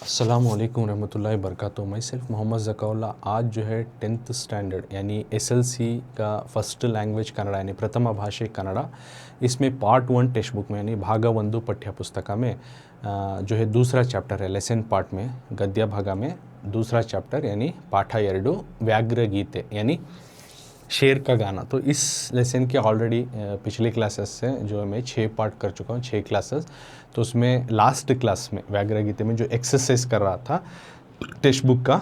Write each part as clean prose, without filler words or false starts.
अस्सलामुअलैकुम रहमतुल्लाहि बरकातुहू। My self Mohammad Zakaullah. आज जो है 10th स्टैंडर्ड यानी SLC का फर्स्ट लैंग्वेज कन्नड़ यानी प्रथम भाषे कन्नड़, इसमें पार्ट 1 टेक्स्ट बुक में यानी भाग 1 पठ्य पुस्तक में जो है दूसरा चैप्टर है लेसन पार्ट में गद्य भाग में दूसरा चैप्टर यानी पाठ 2 व्याघ्र गीते यानी शेर का गाना। तो इस लेसन के ऑलरेडी पिछले क्लासेस से जो मैं 6 पार्ट कर चुका हूँ, 6 क्लासेस। तो उसमें लास्ट क्लास में व्याघ्र गीते में जो एक्सरसाइज कर रहा था टेक्स्ट बुक का,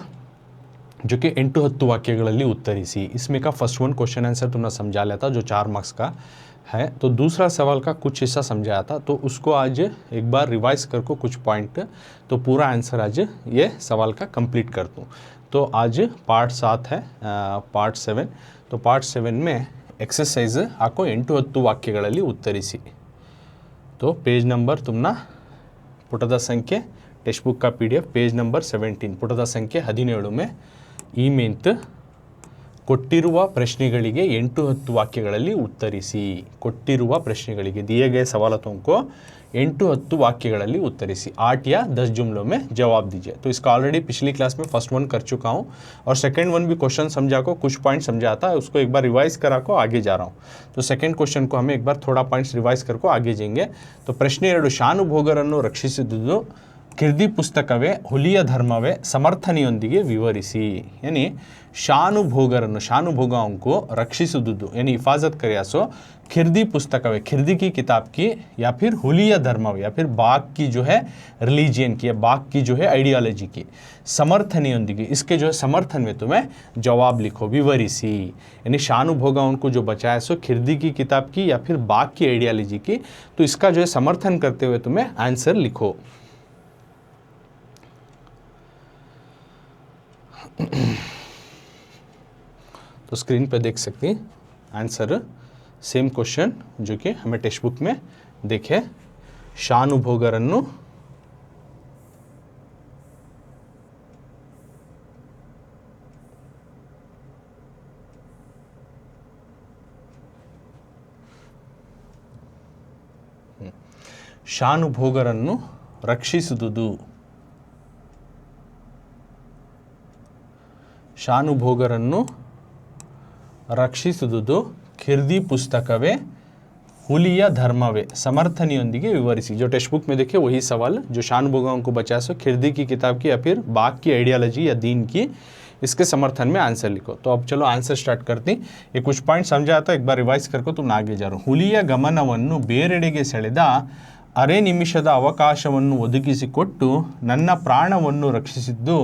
जो कि 8 वाक्यಗಳಲ್ಲಿ उत्तरिसी, इसमें का फर्स्ट 1 क्वेश्चन आंसर तुमने समझा लिया था जो 4 मार्क्स का है। तो दूसरा सवाल का कुछ हिस्सा समझाया था, तो उसको आज एक बार रिवाइज करके कुछ पॉइंट, तो पूरा आंसर आज ये सवाल का कंप्लीट कर दूँ। तो आज पार्ट 7 है, पार्ट 7। तो पार्ट 7 में एक्सरसाइज आपको 8 वाक्यಗಳಲ್ಲಿ उत्तरिसी। तो पेज नंबर तुमना ಪುಟದ ಸಂಖ್ಯೆ टेक्स्ट बुक का PDF पेज नंबर 17 ಪುಟದ ಸಂಖ್ಯೆ 17 में ಈ ಮೆಂತ್ ಕೊಟ್ಟಿರುವ ಪ್ರಶ್ನೆಗಳಿಗೆ 8-10 ವಾಕ್ಯಗಳಲ್ಲಿ ಉತ್ತರಿಸಿ। ಕೊಟ್ಟಿರುವ ಪ್ರಶ್ನೆಗಳಿಗೆ दिए गए सवालों को 8-10 वाक्यಗಳಲ್ಲಿ उत्तरिसी। 8 या 10 जुमलों में जवाब दीजिए। तो इसका ऑलरेडी पिछली क्लास में फर्स्ट 1 कर चुका हूँ और सेकंड 1 भी क्वेश्चन समझा को कुछ पॉइंट समझा था, उसको एक बार रिवाइज करा को आगे जा रहा हूँ। तो सेकंड क्वेश्चन को हमें एक बार थोड़ा पॉइंट्स रिवाइज करको आगे जाएंगे। तो प्रश्ನೆ 2, ಶಾನುಭೋಗರನ್ನು ರಕ್ಷಿಸಿದುದು ಕಿರ್ದಿ ಪುಸ್ತಕವೇ ಹುಲಿಯ ಧರ್ಮವೇ ಸಮರ್ಥನೆಯೊಂದಿಗೆ ವಿವರಿಸಿ। यानी शानुभोगरನ್ನು शानुभोगाओं को रक्षिसुदुदु यानी हिफाजत करे सो खिरदी पुस्तकवे खिरदी की किताब की या फिर हुलिया धर्म या फिर बाघ की जो है रिलीजियन की या बाघ की जो है आइडियोलॉजी की समर्थनीयोंदिगे इसके जो है समर्थन में तुम्हें जवाब लिखो विवरिसी। यानी शानुभोगाओं को जो बचाया सो खिरदी की किताब की या फिर बाघ की आइडियोलॉजी की, तो इसका जो है समर्थन करते हुए तुम्हें आंसर लिखो। तो स्क्रीन पे देख सकते हैं आंसर, सेम क्वेश्चन जो कि हमें टेक्स्ट बुक में देखे। ಶಾನುಭೋಗರನ್ನು ಶಾನುಭೋಗರನ್ನು ರಕ್ಷಿಸುವುದು, ಶಾನುಭೋಗರನ್ನು ರಕ್ಷಿಸುವುದು ಖಿರ್ದಿ ಪುಸ್ತಕವೇ ಹುಲಿಯ ಧರ್ಮವೇ समर्थनीयोंदिगे विवरिसी। जो टेक्स्ट बुक में देखे वही सवाल, जो शानुभोगाओं को बचा सो खिरदी की किताब की या फिर बाघ की आइडियोलॉजी या दीन की, इसके समर्थन में आंसर लिखो। तो अब चलो आंसर स्टार्ट करती। ये कुछ पॉइंट समझा था, एक बार रिवाइज करको तुम आगे जा रहा। ಹುಲಿಯ ಗಮನವನ್ನು ಬೇರೆಡೆಗೆ ಸೆಳೆದ ಅರೆ ನಿಮಿಷದ ಅವಕಾಶವನ್ನು ಒದಗಿಸಿಕೊಟ್ಟು ನನ್ನ ಪ್ರಾಣವನ್ನು ರಕ್ಷಿಸಿದ್ದು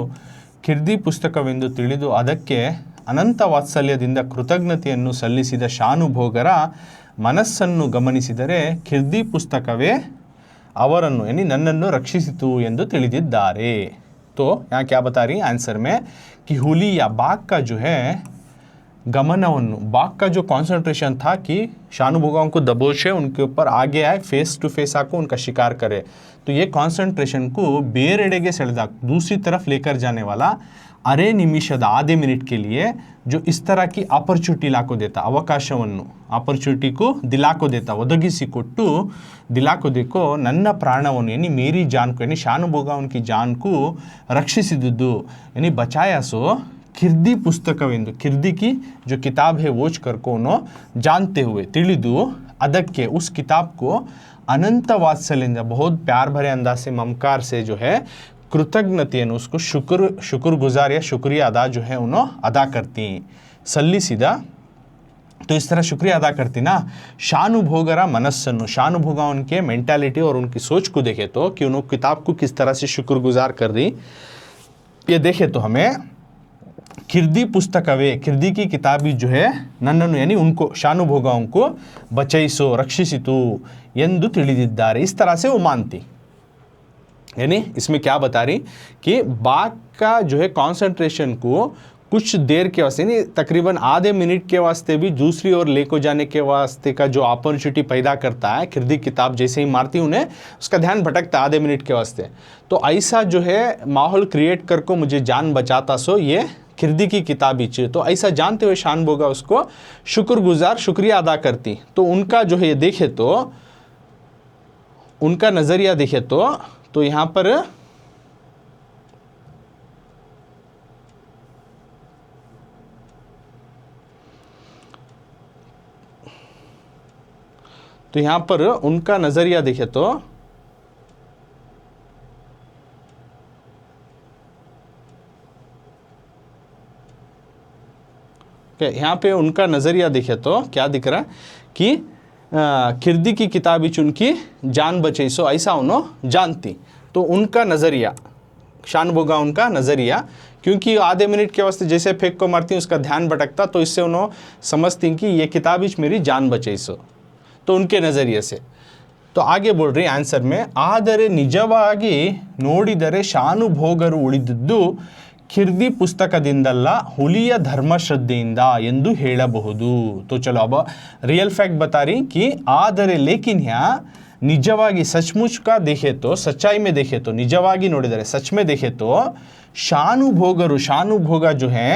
ಖಿರ್ದಿ ಪುಸ್ತಕವೆಂದು ತಿಳಿದು ಅದಕ್ಕೆ ಅನಂತ ವಾತ್ಸಲ್ಯದಿಂದ ಕೃತಜ್ಞತೆಯನ್ನು ಸಲ್ಲಿಸಿದ ಶಾನುಭೋಗರ ಮನಸ್ಸನ್ನು ಗಮನಿಸಿದರೆ ಖಿರ್ದಿ ಪುಸ್ತಕವೇ ಅವರನ್ನು यानी ನನ್ನನ್ನು ರಕ್ಷಿಸಿತು ಎಂದು ತಿಳಿದಿದ್ದಾರೆ। तो यहाँ क्या बता रही है आंसर में कि हुली या बाघ का जो है गमनवन्नु, बाघ का जो कॉन्सेंट्रेशन था कि शानुभोगाओं को दबोचे, उनके ऊपर आगे आए, फेस टू फेस आको उनका शिकार करे। तो ये कॉन्सेंट्रेशन को बेरेडेगे सड़दा दूसरी तरफ लेकर जाने वाला अरे निमिषद आधे मिनट के लिए जो इस तरह की अपॉर्चुनिटी लाको देता, ಅವಕಾಶವನ್ನು अपॉर्चुनिटी को दिला को देता, ಒದಗಿಸಿಕೊಟ್ಟು दिला को देखो ನನ್ನ ಪ್ರಾಣವನ್ನು यानी मेरी जान को यानी ಶಾನುಭೋಗ उनकी जान को रक्षिसिदुದು यानी बचाया सो खिरदी पुस्तकवेंदु, खिरदी की जो किताब है वोच करको उन्हों जानते हुए ತಿಳಿದು ಅದಕ್ಕೆ उस किताब को अनंत वात्सल्य बहुत प्यार भरे अंदाज से ममकार से जो है कृतज्ञते उसको शुक्रगुजार या शुक्रिया अदा जो है उन्हों अदा करती सल्लिसिदा। तो इस तरह शुक्रिया अदा करती ना। ಶಾನುಭೋಗರ ಮನಸ್ಸನ್ನು, ಶಾನುಭೋಗ उनके मेंटालिटी और उनकी सोच को देखे तो कि उन्होंने किताब को किस तरह से शुक्रगुजार कर रही, ये देखे तो हमें खिरदी पुस्तकवे खिरदी की किताबी जो है नन्ननु यानी उनको ಶಾನುಭೋಗಾओं को बचैसो रक्षिसितु ಎಂದು ತಿಳಿದಿದ್ದಾರೆ, इस तरह से वो मानती। यानी इसमें क्या बता रही कि बाघ का जो है कॉन्सेंट्रेशन को कुछ देर के वास्ते नहीं, तकरीबन आधे मिनट के वास्ते भी दूसरी ओर लेको जाने के वास्ते का जो अपॉर्चुनिटी पैदा करता है खिरदी किताब जैसे ही मारती उन्हें, उसका ध्यान भटकता आधे मिनट के वास्ते। तो ऐसा जो है माहौल क्रिएट करके मुझे जान बचाता सो ये खिरदी की किताब ही। तो ऐसा जानते हुए शानुभोगा उसको शुक्रगुजार शुक्रिया अदा करती। तो उनका जो है ये देखे तो उनका नज़रिया देखे तो यहाँ पर तो यहाँ पर उनका नज़रिया देखे तो यहाँ पे उनका नज़रिया देखे तो क्या दिख रहा है कि खिरदी की किताबी चुनकी जान बचे सो ऐसा उन्होंने जानती। तो उनका नज़रिया शान भोगा उनका नज़रिया, क्योंकि आधे मिनट के वास्ते जैसे फेंक को मारती उसका ध्यान भटकता, तो इससे उन्होंने समझती कि ये किताब मेरी जान बचे सो, तो उनके नज़रिए से। तो आगे बोल रही आंसर में, ಆದರೆ ನಿಜವಾಗಿ ನೋಡಿದರೆ ಶಾನುಭೋಗರು ಉಳಿದದ್ದು ಖಿರ್ದಿ ಪುಸ್ತಕದಿಂದಲ್ಲ ಹುಲಿಯ ಧರ್ಮಶ್ರದ್ಧೆಯಿಂದ ಎಂದು ಹೇಳಬಹುದು। तो चलो अब रियल फैक्ट बता रही कि ಆದರೆ लेकिन यहाँ निजवागी सचमुच का देखे तो सच्चाई में देखे तो निजवागी नोडिದರೆ सच में देखे तो शानुभोगರು शानुभोग जो है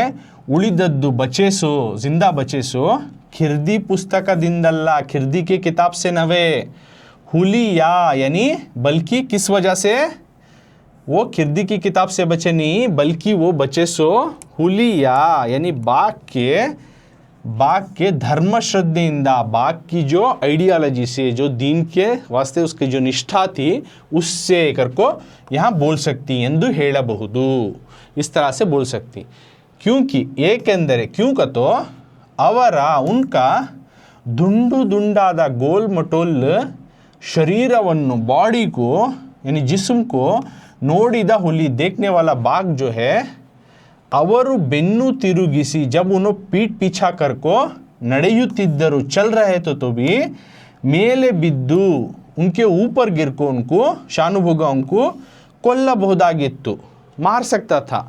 उಳಿದದ್ದು बचेसो जिंदा बचेसो खिर्दी पुस्तकದಿಂದಲ್ಲ खिर्दी के किताब से नवे हुलिया यानी बल्कि किस वजह से वो खिर्दी की किताब से बचे नहीं बल्कि वो बचे सो हुलिया यानी बाघ के धर्म श्रद्धेಯಿಂದ बाघ की जो आइडियोलॉजी से जो दीन के वास्ते उसकी जो निष्ठा थी उससे करको यहाँ बोल सकती ಎಂದು ಹೇಳಬಹುದು, इस तरह से बोल सकती। क्योंकि ಏಕೆಂದರೆ क्यों का तो ಅವರ उनका ದುಂಡು ದುಂಡಾದ गोल मटोल शरीरವನ್ನು बॉडी को यानी जिस्म को नोडिदा हुली देखने वाला बाघ जो है अवरु बेन्नु तिरुगिसी जब उन्होंने पीठ पीछा कर को ನಡೆಯುತ್ತಿದ್ದರು चल रहे तो भी मेले बिद्दु उनके ऊपर गिर को उनको शानुभोग उनको ಕೊಲ್ಲಬಹುದಾಗಿತ್ತು, मार सकता था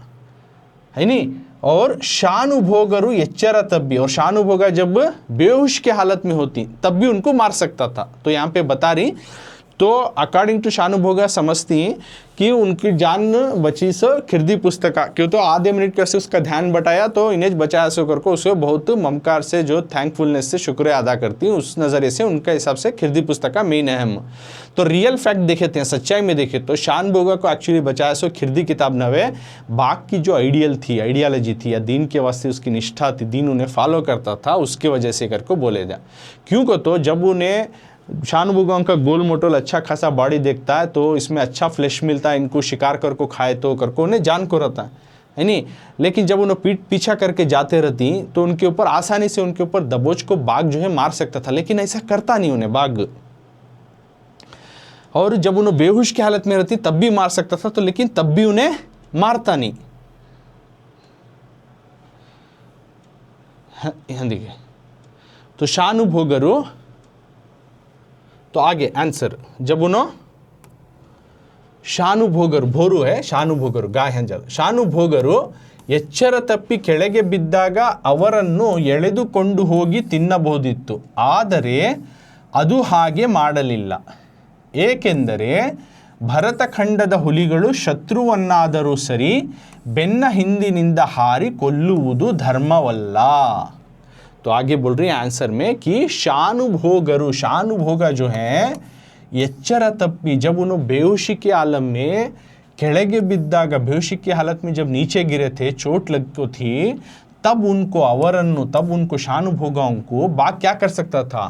है नहीं। और शानुभोगरु एच्चर तब भी, और शानुभोगा जब बेहोश के हालत में होती तब भी उनको मार सकता था। तो यहाँ पे बता रही तो अकॉर्डिंग टू शानुभोगा समझती कि उनकी जान बची सो खिर्दी पुस्तका, क्यों तो आधे मिनट कैसे उसका ध्यान बटाया तो इन्हें बचाया सो करको उसे बहुत ममकार से जो थैंकफुलनेस से शुक्रिया अदा करती उस नज़रिए से उनका हिसाब से खिर्दी पुस्तका मेन अहम। तो रियल फैक्ट देखे हैं सच्चाई में देखे तो शानुभोगा को एक्चुअली बचाया सो खिर्दी किताब नवे बाघ की जो आइडियोलॉजी थी या दीन के वास्ते उसकी निष्ठा थी, दीन उन्हें फॉलो करता था, उसके वजह से करको बोले जा। क्यों को तो जब उन्हें शानुभोगों का गोल मोटोल अच्छा खासा बॉडी देखता है तो इसमें अच्छा फ्लैश मिलता है, इनको शिकार कर को खाए तो करको उन्हें जान को रहता है नहीं। लेकिन जब उन्हें पीठ पीछा करके जाते रहती तो उनके ऊपर आसानी से उनके ऊपर दबोच को बाघ जो है मार सकता था, लेकिन ऐसा करता नहीं उन्हें बाघ। और जब उन्हें बेहोश की हालत में रहती तब भी मार सकता था, तो लेकिन तब भी उन्हें मारता नहीं। यहाँ देखिए तो शानुभोगರು तो आगे आंसर जब उन्होंने ಶಾನುಭೋಗರು ಭೋರು है ಶಾನುಭೋಗರು ಗಾಯ ಹಂಜಲ್ ಶಾನುಭೋಗರು ಎಚ್ಚರ ತಪ್ಪಿ ಕೆಳಗೆ ಬಿದ್ದಾಗ ಅವರನ್ನು ಎಳೆದುಕೊಂಡು ಹೋಗಿ ತಿನ್ನಬಹುದಿತ್ತು, ಆದರೆ ಅದು ಹಾಗೆ ಮಾಡಲಿಲ್ಲ, ಏಕೆಂದರೆ ಭರತಖಂಡದ ಹುಲಿಗಳು ಶತ್ರುವನ್ನಾದರೂ ಸರಿ ಬೆನ್ನ ಹಿಂದಿನಿಂದ ಹಾರಿ ಕೊಲ್ಲುವುದು ಧರ್ಮವಲ್ಲ। तो आगे बोल रही है आंसर में कि शानुभोगरु शानुभोगा जो है एच्चर तप्पी जब उन्होंने बेहोशी के आलम में ಕೆಳಗೆ ಬಿದ್ದಾಗ बेहोशी की हालत में जब नीचे गिरे थे चोट लगी थी तब उनको शानुभोगाओं को बाघ क्या कर सकता था,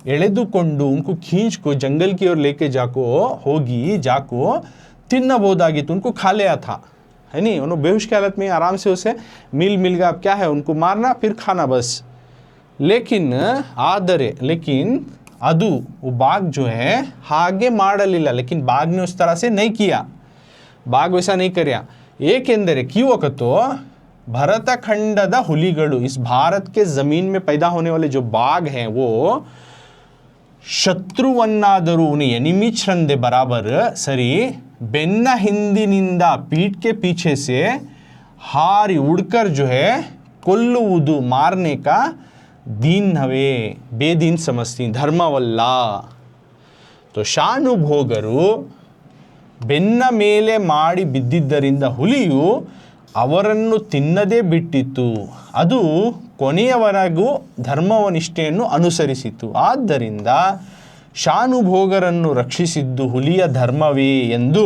ಎಳೆದುಕೊಂಡು उनको खींच को जंगल की ओर लेके जाको ತಿನ್ನಬಹುದಾಗಿತ್ತು, उनको खा लिया था है नहीं। उन्होंने बेहोश की हालत में आराम से उसे मिल गया, अब क्या है उनको मारना फिर खाना बस। लेकिन ಅದು वो बाघ जो है ಹಾಗೆ ಮಾಡಲಿಲ್ಲ, लेकिन बाघ ने उस तरह से नहीं किया, बाघ वैसा नहीं करया। ಏಕೆಂದರೆ क्यों तो भरतखंडದ ಹುಲಿಗಳು इस भारत के ज़मीन में पैदा होने वाले जो बाघ हैं वो ಶತ್ರುವನ್ನಾದರೂ उन्हें एनिमी छंदे बराबर सरी ಬೆನ್ನ ಹಿಂದಿನಿಂದ पीठ के पीछे से हारी उड़कर जो है ಕೊಲ್ಲುವುದು मारने का दीन हवे बेदीन समझती धर्मवಲ್ಲ। तो ಶಾನುಭೋಗರು ಬೆನ್ನ ಮೇಲೆ ಮಾಡಿ ಬಿದ್ದಿದ್ದರಿಂದ ಹುಲಿಯು ಅವರನ್ನು ತಿನ್ನದೇ ಬಿಟ್ಟಿತ್ತು, ಅದು ಕೊನೆಯವರೆಗೂ ಧರ್ಮನಿಷ್ಠೆಯನ್ನು ಅನುಸರಿಸಿತು, ಆದ್ದರಿಂದ ಶಾನುಭೋಗರನ್ನು ರಕ್ಷಿಸಿದ್ದು ಹುಲಿಯ ಧರ್ಮವೇ ಎಂದು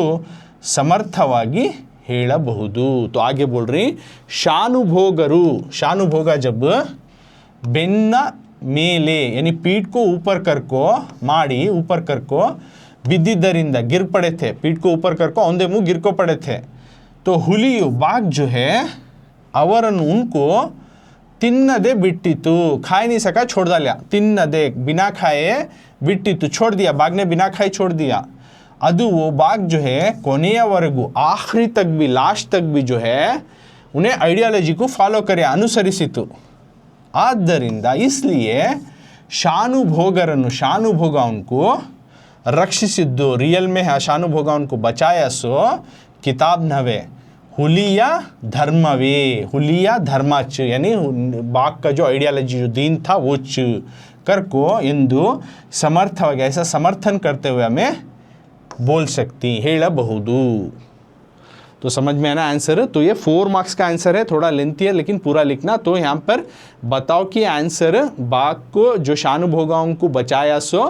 ಸಮರ್ಥವಾಗಿ ಹೇಳಬಹುದು। तो आगे बोल रही शानुभोगरु शानुभोगा जब ಬೆನ್ನ मेले यानी पीठ को ऊपर करको माड़ी ऊपर करको बिद्दिದ್ದರಿಂದ गिर पड़े थे, पीठ को ऊपर करको औंधे मुंह गिर को पड़े थे। तो हुलियु बाघ जो है ಅವರನ್ನು उनको तिन्नदे बिट्टितु, खाए नहीं सका छोड़ डाला, तिन्नदे बिना खाए बिट्टितु छोड़ दिया, बाघ ने बिना खाए छोड़ दिया। अदु वो बाघ जो है ಕೊನೆಯವರೆಗೂ आखिरी तक भी लास्ट तक भी जो है उन्हें आइडियोलॉजी को फॉलो करे अनुसरिसिತು। ಆದ್ದರಿಂದ इसलिए ಶಾನುಭೋಗರನ್ನು ಶಾನುಭೋಗ उनको रक्षिसिದ್ದು रियल में है, शानुभोग उनको बचाया सो किताब नवे हुलिया धर्मवे, हुलिया धर्माच यानी बाघ का जो आइडियोलॉजी जो दीन था वो करको इंदु समर्थವಾಗಿ ऐसा समर्थन करते हुए हमें बोल सकती ಹೇಳಬಹುದು। तो समझ में आना आंसर। तो ये 4 मार्क्स का आंसर है, थोड़ा लेंथी है लेकिन पूरा लिखना। तो यहाँ पर बताओ कि आंसर बाघ को जो शानुभोगाओं को बचाया सो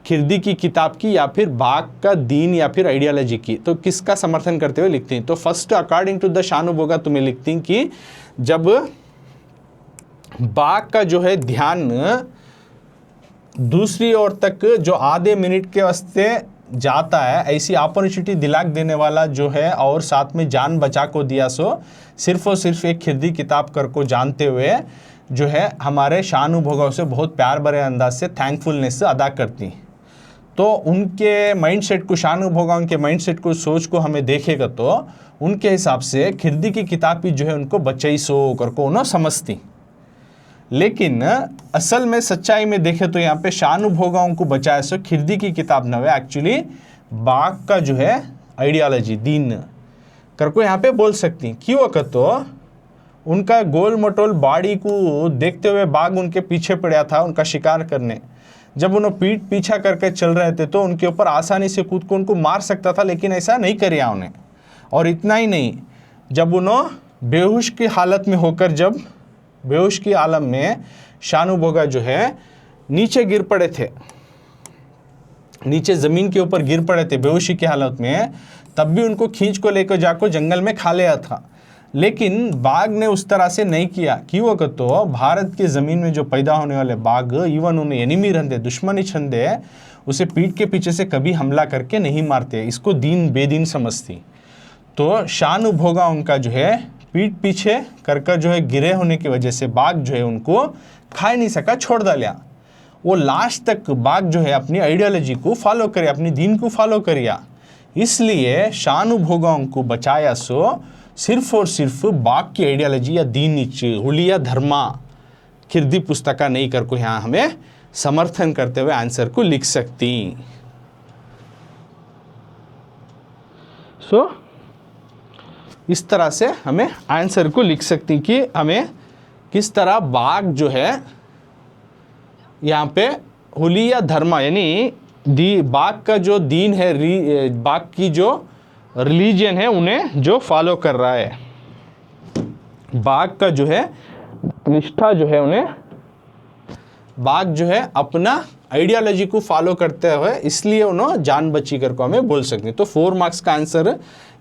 खिरदी की किताब की या फिर बाघ का दीन या फिर आइडियोलॉजी की, तो किसका समर्थन करते हुए लिखती हैं। तो फर्स्ट अकॉर्डिंग टू द शानुभोगा तुम्हें लिखती हैं कि जब बाघ का जो है ध्यान दूसरी ओर तक जो आधे मिनट के वास्ते जाता है, ऐसी अपॉर्चुनिटी दिला देने वाला जो है और साथ में जान बचा को दिया सो सिर्फ और सिर्फ एक खिरदी किताब कर को जानते हुए जो है हमारे शानुभोगों से बहुत प्यार भरे अंदाज से थैंकफुलनेस अदा करती। तो उनके माइंडसेट को, शानुभोगा उनके माइंडसेट को, सोच को हमें देखेगा तो उनके हिसाब से खिरदी की किताब भी जो है उनको बचाई सो कर को उन्होंने समझती। लेकिन असल में सच्चाई में देखे तो यहाँ पे शानुभोगाओं को बचाया सो खिरदी की किताब न है, एक्चुअली बाघ का जो है आइडियोलॉजी दीन कर को यहाँ पे बोल सकती। क्यों का तो उनका गोल मटोल बॉडी को देखते हुए बाघ उनके पीछे पड़ा था उनका शिकार करने। जब उन्होंने पीठ पीछा करके चल रहे थे तो उनके ऊपर आसानी से कूद को उनको मार सकता था, लेकिन ऐसा नहीं किया उन्हें। और इतना ही नहीं, जब उन्होंने बेहोश की हालत में होकर, जब बेहोश की आलम में शानुभोगा जो है नीचे गिर पड़े थे, नीचे ज़मीन के ऊपर गिर पड़े थे बेहोशी की हालत में, तब भी उनको खींच को लेकर जाकर जंगल में खा लिया था। लेकिन बाघ ने उस तरह से नहीं किया। क्यों का तो भारत की ज़मीन में जो पैदा होने वाले बाघ इवन उन्हें एनिमी रहते, दुश्मनी छंदे, उसे पीठ के पीछे से कभी हमला करके नहीं मारते, इसको दीन बेदीन समझती। तो शानुभोगा उनका जो है पीठ पीछे कर जो है गिरे होने की वजह से बाघ जो है उनको खा नहीं सका, छोड़ डालिया। वो लास्ट तक बाघ जो है अपनी आइडियोलॉजी को फॉलो करे, अपनी दीन को फॉलो करिया। इसलिए शानुभोगाओं को बचाया सो सिर्फ और सिर्फ बाघ की आइडियोलॉजी या दीन हुलिया धर्मा खिरदी पुस्तका नहीं कर को यहाँ हमें समर्थन करते हुए आंसर को लिख सकती। सो इस तरह से हमें आंसर को लिख सकती कि हमें किस तरह बाघ जो है यहाँ पे हुलिया धर्मा यानी बाघ का जो दीन है, बाघ की जो रिलीजन है उन्हें जो फॉलो कर रहा है, बाघ का जो है निष्ठा जो है उन्हें, बाघ जो है अपना आइडियोलॉजी को फॉलो करते हुए इसलिए उन्होंने जान बची कर को हमें बोल सकते। तो 4 मार्क्स का आंसर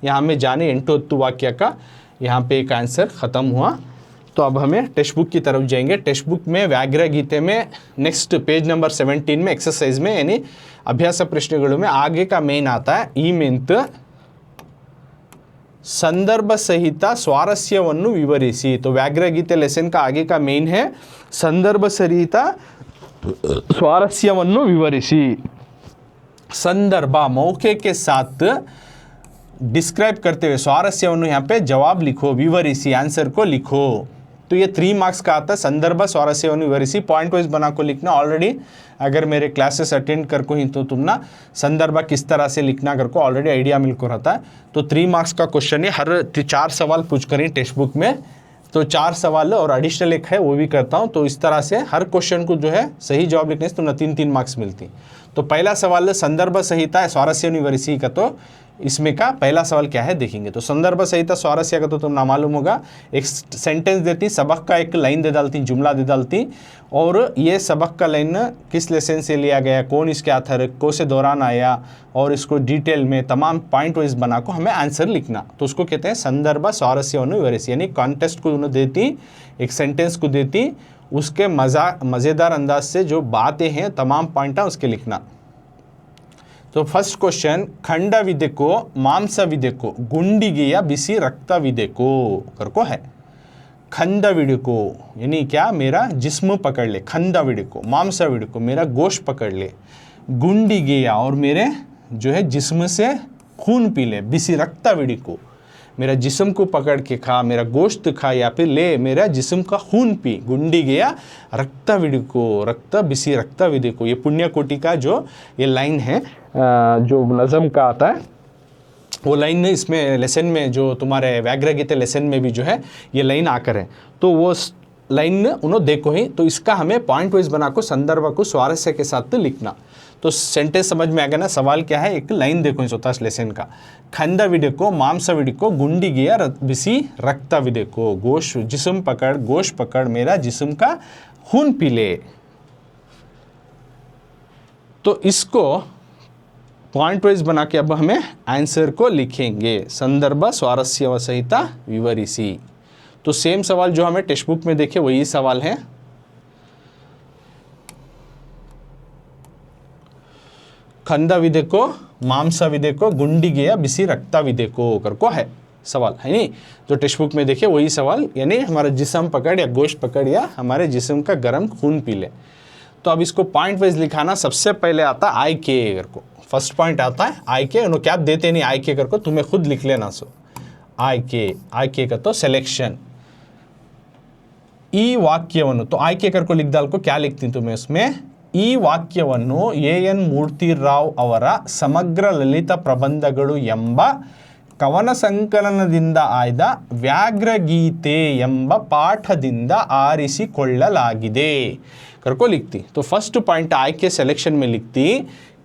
यहाँ में जाने इंटोत्तु वाक्य का यहाँ पे एक आंसर ख़त्म हुआ। तो अब हमें टेक्स्ट बुक की तरफ जाएंगे। टेक्स्ट बुक में व्याघ्र गीते में नेक्स्ट पेज नंबर 17 में एक्सरसाइज में यानी अभ्यास प्रश्नों में आगे का मेन आता है ई मेंत संदर्भ सहित स्वारस्यವನ್ನು विवरिಸಿ। तो व्याघ्र गीते लेसन का आगे का मेन है संदर्भ सहित स्वारस्यವನ್ನು विवरिಸಿ। संदर्भ मौके के साथ डिस्क्राइब करते हुए स्वारस्यವನ್ನು यहाँ पे जवाब लिखो, विवरिಸಿ आंसर को लिखो। तो ये 3 मार्क्स का आता है संदर्भ स्वारस्यವನ್ನು विवरिಸಿ, पॉइंट वाइज बना को लिखना। ऑलरेडी अगर मेरे क्लासेस अटेंड कर को ही तो तुम ना संदर्भ किस तरह से लिखना कर को ऑलरेडी आइडिया मिल को रहता है। तो 3 मार्क्स का क्वेश्चन है, हर 4 सवाल पूछ करें टेक्स्ट बुक में, तो 4 सवाल और एडिशनल एक है वो भी करता हूँ। तो इस तरह से हर क्वेश्चन को जो है सही जवाब लिखने से तुम्हें 3-3 मार्क्स मिलती। तो पहला सवाल संदर्भ सहित स्वारस्यವನ್ನು विवरिಸಿ का, तो इसमें का पहला सवाल क्या है देखेंगे। तो संदर्भ सहित स्वारस्य का तो तुम ना मालूम होगा, एक सेंटेंस देती, सबक का एक लाइन दे डालती, जुमला दे डालती, और ये सबक का लाइन किस लेसन से लिया गया, कौन इसके आथर को से दौरान आया, और इसको डिटेल में तमाम पॉइंट वाइज बना को हमें आंसर लिखना। तो उसको कहते हैं संदर्भ स्वारस्यವನ್ನು विवरिಸಿ, यानी कॉन्टेक्स्ट को उन्होंने देती, एक सेंटेंस को देती उसके मज़ेदार अंदाज से जो बातें हैं तमाम पॉइंट उसके लिखना। तो फर्स्ट क्वेश्चन, खंडविदे को मांसविदे को गुंडिಗೆಯ बिसी रक्तविदे को करको है। खंडविदे को यानी क्या, मेरा जिस्म पकड़ ले, खंडविदे को, मांसविदे को मेरा गोश्त पकड़ ले, गुंडिಗೆಯ और मेरे जो है जिस्म से खून पी ले, बिसी रक्तविदे को मेरा जिस्म को पकड़ के खा, मेरा गोश्त खा, या फिर ले मेरा जिस्म का खून पी, गुंडिಗೆಯ रक्तविदे को, रक्त बिसी रक्तविदे को। ये पुण्यकोटि का जो ये लाइन है जो नज़म का आता है, वो लाइन इसमें लेसन में जो तुम्हारे व्याघ्रगीते लेसन में भी जो है ये लाइन आकर है, तो वो लाइन उन्होंने देखो ही। तो इसका हमें पॉइंट वाइज बना को संदर्भ को स्वारस्य के साथ लिखना। तो सेंटेंस समझ में आ गया ना, सवाल क्या है, एक लाइन देखो इस होता लेसन का, खंडविदे को मांसविदे को गुंडिಗೆಯ बिसी रक्तविदे को, गोश्त जिस्म पकड़, गोश्त पकड़, मेरा जिस्म का खून पी ले। तो इसको पॉइंट वाइज बना के अब हमें आंसर को लिखेंगे, संदर्भ स्वारस्य सहित विवरिसी। तो सेम सवाल जो हमें टेक्स्ट बुक में देखे वही सवाल है। खंडविदे को मांसविदे को गुंडिಗೆಯ बिसी रक्तविदे को करको है सवाल, है नहीं। जो टेक्स्ट बुक में देखे वही सवाल, यानी हमारा जिस्म पकड़ या गोश्त पकड़ या हमारे जिस्म का गर्म खून पी ले। तो अब इसको पॉइंट वाइज लिखाना। सबसे पहले आता है आई के करको, फर्स्ट पॉइंट आता है आई के, उन्होंने क्या देते नहीं आई के करको, तुम्हें खुद लिख लेना। सो आई के का तो सिलेक्शन, ಈ ವಾಕ್ಯವನ್ನು, तो ಆಯ್ಕೆ करको लिख डाल को क्या लिखती तुम्हें उसमें, ಈ ವಾಕ್ಯವನ್ನು ಎ.ಎನ್. ಮೂರ್ತಿರಾವ್ ಅವರ ಸಮಗ್ರ ಲಲಿತ ಪ್ರಬಂಧಗಳು ಎಂಬ ಕವನ ಸಂಕಲನದಿಂದ ಆಯ್ದ ವ್ಯಾಘ್ರಗೀತೆ ಎಂಬ ಪಾಠದಿಂದ ಆರಿಸಿಕೊಳ್ಳಲಾಗಿದೆ करको लिखती। तो फर्स्ट पॉइंट आಯ್ಕೆ सिलेक्शन में लिखती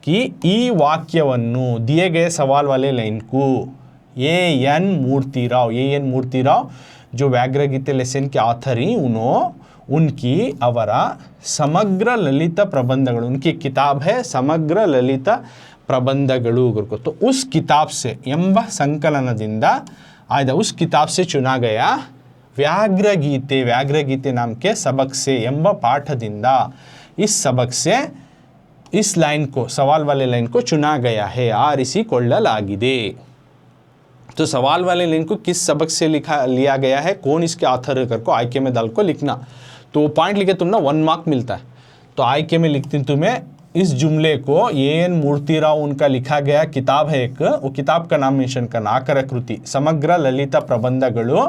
कि ಈ ವಾಕ್ಯವನ್ನು दिए गए सवाल वाले लाइन को ए.एन. मूर्तिराव जो व्याघ्रगीते लेसन के ऑथर ही उनकी ಅವರ ಸಮಗ್ರ ಲಲಿತ ಪ್ರಬಂಧಗಳು, उनकी किताब है समग्र ललित प्रबंधಗಳು करको। तो उस किताब से ಎಂಬ संकलनದಿಂದ आयदा, उस किताब से चुना गया व्याघ्रगीते नाम के सबक से ಎಂಬ पाठದಿಂದ, इस सबक से इस लाइन को, सवाल वाले लाइन को चुना गया है, ಆರಿಸಿಕೊಳ್ಳಲಾಗಿದೆ। तो सवाल वाले लाइन को किस सबक से लिया गया है, कौन इसके ऑथर करको आयके में डाल को लिखना। तो पॉइंट लिखे तुम ना 1 मार्क मिलता है। तो आयके में लिखती तुम्हें इस जुमले को ए.एन. मूर्तिराव उनका लिखा गया किताब है एक, वो किताब का नाम मेंशन करना, आकर कृति समग्र ललित प्रबंधಗಳು।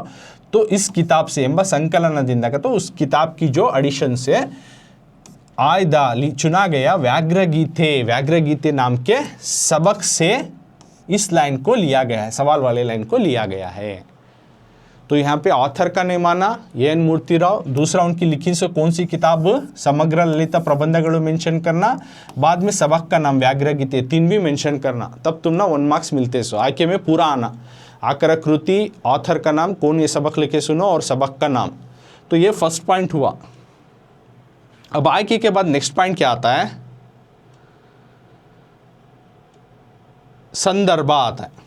तो इस किताब से ಎಂಬ संकलनದಿಂದ का, तो उस किताब की जो एडिशन से आयदा चुना गया व्याघ्रगीते नाम के सबक से इस लाइन को लिया गया है, सवाल वाले लाइन को लिया गया है। तो यहाँ पे ऑथर का नहीं माना ए.एन. मूर्तिराव, दूसरा उनकी लिखी से कौन सी किताब, समग्र ललित प्रबंधಗಳು मेंशन करना, बाद में सबक का नाम व्याघ्रगीते 3 भी मेंशन करना, तब तुम ना 1 मार्क्स मिलते। सो आयके में पूरा आना, आकर कृति, ऑथर का नाम, कौन ये सबक लिखे सुनो और सबक का नाम। तो ये फर्स्ट पॉइंट हुआ। अब आयके के बाद नेक्स्ट पॉइंट क्या आता है, संदर्भ आता है।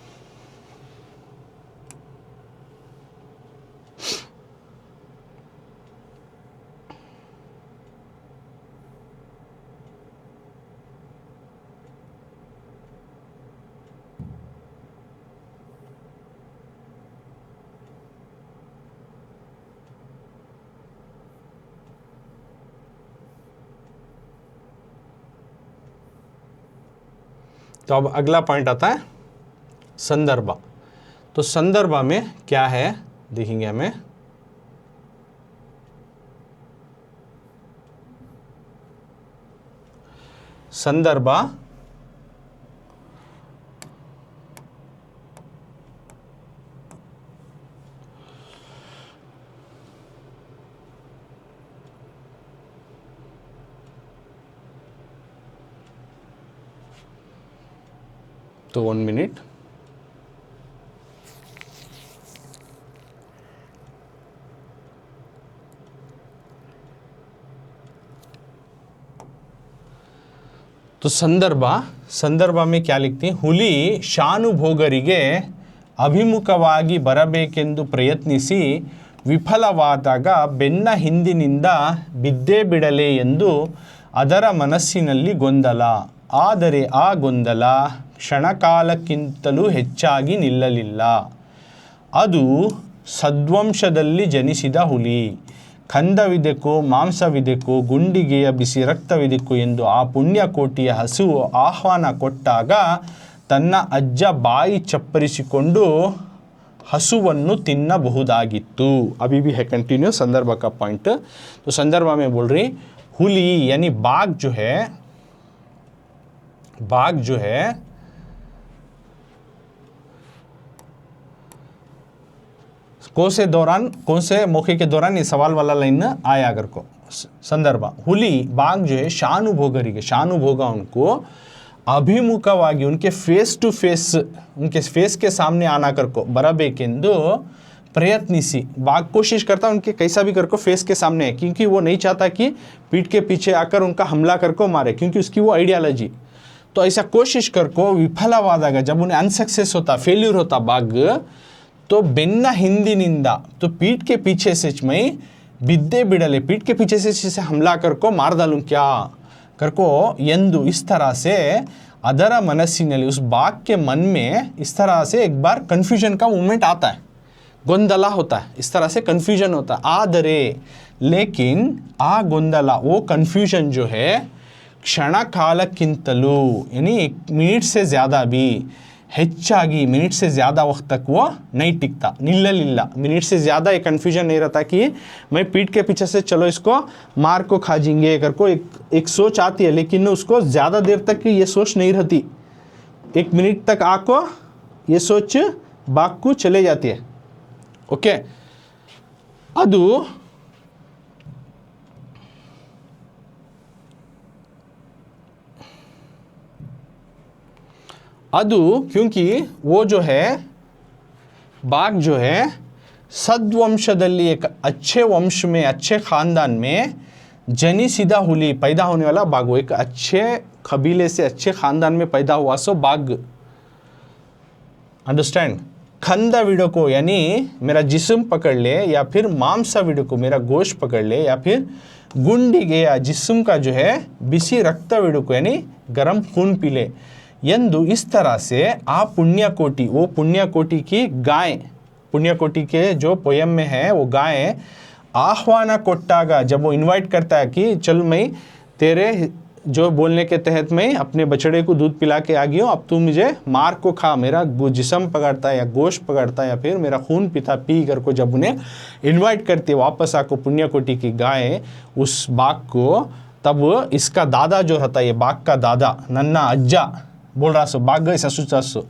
तो अब अगला पॉइंट आता है संदर्भ। तो संदर्भ में क्या है देखेंगे हमें, संदर्भ तो 1 मिनट, तो संदर्भ में क्या लिखती हैं, ಹುಲಿ ಶಾನುಭೋಗರಿಗೆ ಅಭಿಮುಖವಾಗಿ ಬರಬೇಕೆಂದು ಪ್ರಯತ್ನಿಸಿ ವಿಫಲವಾದಾಗ ಬೆನ್ನ ಹಿಂದಿನಿಂದ ಬಿದ್ದೇ ಬಿಡಲೆ ಎಂದು ಅದರ ಮನಸ್ಸಿನಲ್ಲಿ ಗೊಂದಲ. ಆದರೆ ಆ ಗೊಂದಲ ಕ್ಷಣಕಾಲಕ್ಕಿಂತಲೂ ಹೆಚ್ಚಾಗಿ ನಿಲ್ಲಲಿಲ್ಲ. ಅದು ಸದ್ವಂಶದಲ್ಲಿ ಜನಿಸಿದ ಹುಲಿ. ಖಂಡವಿದೆಕೋ ಮಾಂಸವಿದೆಕೋ ಗುಂಡಿಗೆಯ ಬಿಸಿ ರಕ್ತವಿದೆಕೋ ಎಂದು ಆ ಪುಣ್ಯಕೋಟಿಯ ಹಸುವು ಆಹ್ವಾನ ಕೊಟ್ಟಾಗ ತನ್ನ ಅಜ್ಜ ಬಾಯಿ ಚಪ್ಪರಿಸಿಕೊಂಡು हसुवन्नु तिन्नಬಹುದಾಗಿತ್ತು. अभी भी है कंटिन्यू संदर्भ का पॉइंट. तो संदर्भ में बोल रही हुली यानी बाघ जो है कौन से मौके के दौरान ये सवाल वाला लाइन आया अगर को संदर्भ. हुली बाघ जो है शानुभोग उनको अभिमुखವಾಗಿ उनके फेस टू फेस उनके फेस के सामने आना करको बरबेकेंदु प्रयत्निसी. बाघ कोशिश करता उनके कैसा भी करको फेस के सामने है, क्योंकि वो नहीं चाहता कि पीठ के पीछे आकर उनका हमला करको मारे, क्योंकि उसकी वो आइडियोलॉजी. तो ऐसा कोशिश करको विफलवाದಾಗ जब उन्हें अनसक्सेस होता फेल्यूर होता बाघ, तो बेन्न हिंदिनिंदा तो पीठ के पीछे से मैं बिद्दे बिडले पीठ के पीछे से हमला करको मार डालूं क्या करको यंदु. इस तरह से अदर मनस्सिनली उस बाघ के मन में इस तरह से एक बार कन्फ्यूजन का मूवमेंट आता है, गोंदला होता है, इस तरह से कन्फ्यूजन होता है. आदरे लेकिन आ गोंदला वो कन्फ्यूजन जो है क्षण कालक्किंतलू यानी 1 मिनट से ज़्यादा भी ಹೆಚ್ಚಾಗಿ मिनट से ज़्यादा वक्त तक वो नहीं टिकता, निल्ला. मिनट से ज़्यादा ये कन्फ्यूजन नहीं रहता कि मैं पीठ के पीछे से चलो इसको मार को खा जाएंगे कर को एक सोच आती है, लेकिन उसको ज़्यादा देर तक की ये सोच नहीं रहती. 1 मिनट तक आको ये सोच बाघ को चले जाती है. ओके, अदु क्योंकि वो जो है बाघ जो है सद्वंशदल्ली एक अच्छे वंश में अच्छे ख़ानदान में जनिसिदा हुली पैदा होने वाला बाघ, वो एक अच्छे कबीले से अच्छे ख़ानदान में पैदा हुआ सो बाघ. अंडरस्टैंड. खंदा विडो को यानी मेरा जिस्म पकड़ ले, या फिर मांसा विडो को मेरा गोश्त पकड़ ले, या फिर गुंडी गया जिस्म का जो है बिसी रक्त विडो को यानी गर्म खून पी ले यंदु. इस तरह से आप पुण्यकोटि वो पुण्यकोटि की गाय, पुण्यकोटि के जो पोयम में है वो गाय आह्वान कोट्टागा जब वो इनवाइट करता है कि चल मैं तेरे जो बोलने के तहत मैं अपने बछड़े को दूध पिला के आ गया हूँ, अब तू मुझे मार को खा, मेरा जिस्म पकड़ता है या गोश्त पकड़ता है या फिर मेरा खून पीता पी कर को जब उन्हें इनवाइट करती है वापस आको पुण्यकोटि की गाय उस बाघ को, तब इसका दादा जो रहता है ये बाघ का दादा नन्ना अज्जा बोल रहा सो बाघ गए ससु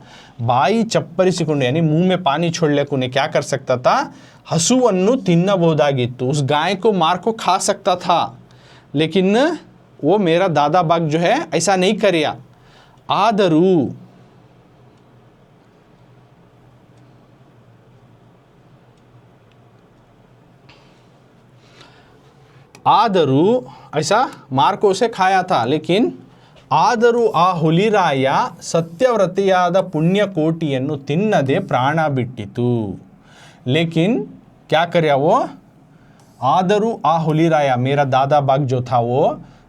बाई चप्परिसिಕೊಂಡು यानी मुंह में पानी छोड़ले उन्हें क्या कर सकता था, हसुवन्नु तिन्नಬಹುದಾಗಿತ್ತು, उस गाय को मार को खा सकता था, लेकिन वो मेरा दादा बाघ जो है ऐसा नहीं करिया. आदरू ऐसा मार को उसे खाया था, लेकिन ಆದರೂ ಆ ಹುಲಿರಾಯ ಸತ್ಯವ್ರತಿಯಾದ ಪುಣ್ಯಕೋಟಿಯನ್ನು ತಿನ್ನದೆ ಪ್ರಾಣ ಬಿಟ್ಟಿತು. लेकिन क्या करे वो, आदरू आ हुलीराया मेरा दादा बाघ जो था वो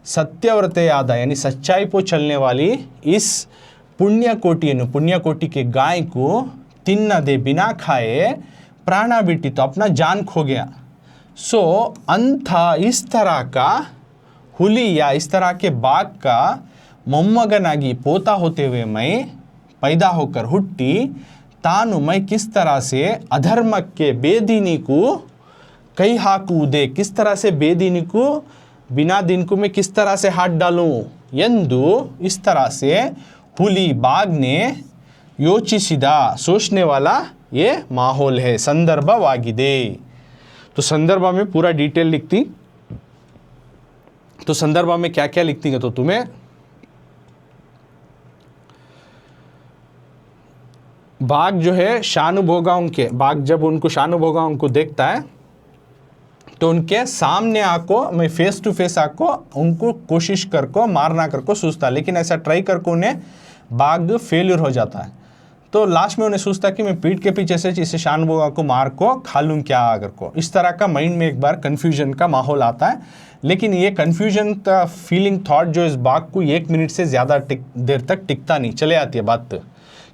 सत्यव्रतयाद यानी सच्चाई पर चलने वाली इस पुण्यकोटि के गाय को तिन्नदे बिना खाए प्राणा बिट्टी तो अपना जान खो गया. सो अंथ इस तरह का हुली या इस तरह के बाघ का मोम्मगनागी पोता होते हुए मैं पैदा होकर हुट्टी तानु मैं किस तरह से अधर्म के बेदीनी को कई हाकूदे, किस तरह से बेदीनी को बिना दिन को मैं किस तरह से हाथ डालूं यंदु. इस तरह से हुली बाघ ने योचिसिदा सोचने वाला ये माहौल है, संदर्भवाಗಿದೆ. तो संदर्भ में पूरा डिटेल लिखती, तो संदर्भ में क्या क्या लिखती है तो तुम्हें बाघ जो है शानुभोगाओं के बाघ जब उनको शानुभोगाओं को देखता है तो उनके सामने आको मैं फेस टू फेस आको उनको कोशिश कर को मारना कर को सोचता, लेकिन ऐसा ट्राई कर को उन्हें बाघ फेल्यूर हो जाता है. तो लास्ट में उन्हें सोचता कि मैं पीठ के पीछे से इसे शानबोगा को मार को खा लूँ क्या अगर को, इस तरह का माइंड में एक बार कन्फ्यूजन का माहौल आता है। लेकिन ये कन्फ्यूजन का फीलिंग थॉट जो इस बाघ को 1 मिनट से ज़्यादा देर तक टिकता नहीं, चले आती है बात।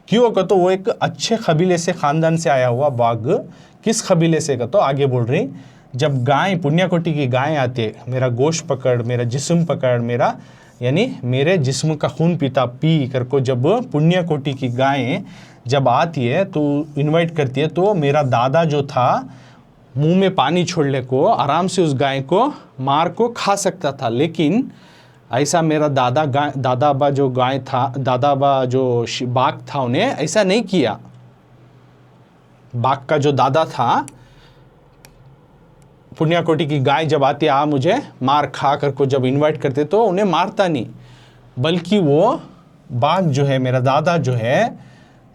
क्यों का तो वो एक अच्छे कबीले से ख़ानदान से आया हुआ बाघ, किस कबीले से का तो आगे बोल रही, जब गाय पुण्यकोटि की गाय आती है, मेरा गोश्त पकड़, मेरा जिस्म पकड़, मेरा यानी मेरे जिस्म का खून पीता पी कर को जब पुण्यकोटि की गायें जब आती है तो इनवाइट करती है, तो मेरा दादा जो था मुंह में पानी छोड़ने को आराम से उस गाय को मार को खा सकता था। लेकिन ऐसा मेरा दादाबा जो गाय था, दादाबा जो बाघ था, उन्हें ऐसा नहीं किया। बाघ का जो दादा था, पुण्यकोटि की गाय जब आती है मुझे मार खा कर को जब इनवाइट करते तो उन्हें मारता नहीं, बल्कि वो बाघ जो है मेरा दादा जो है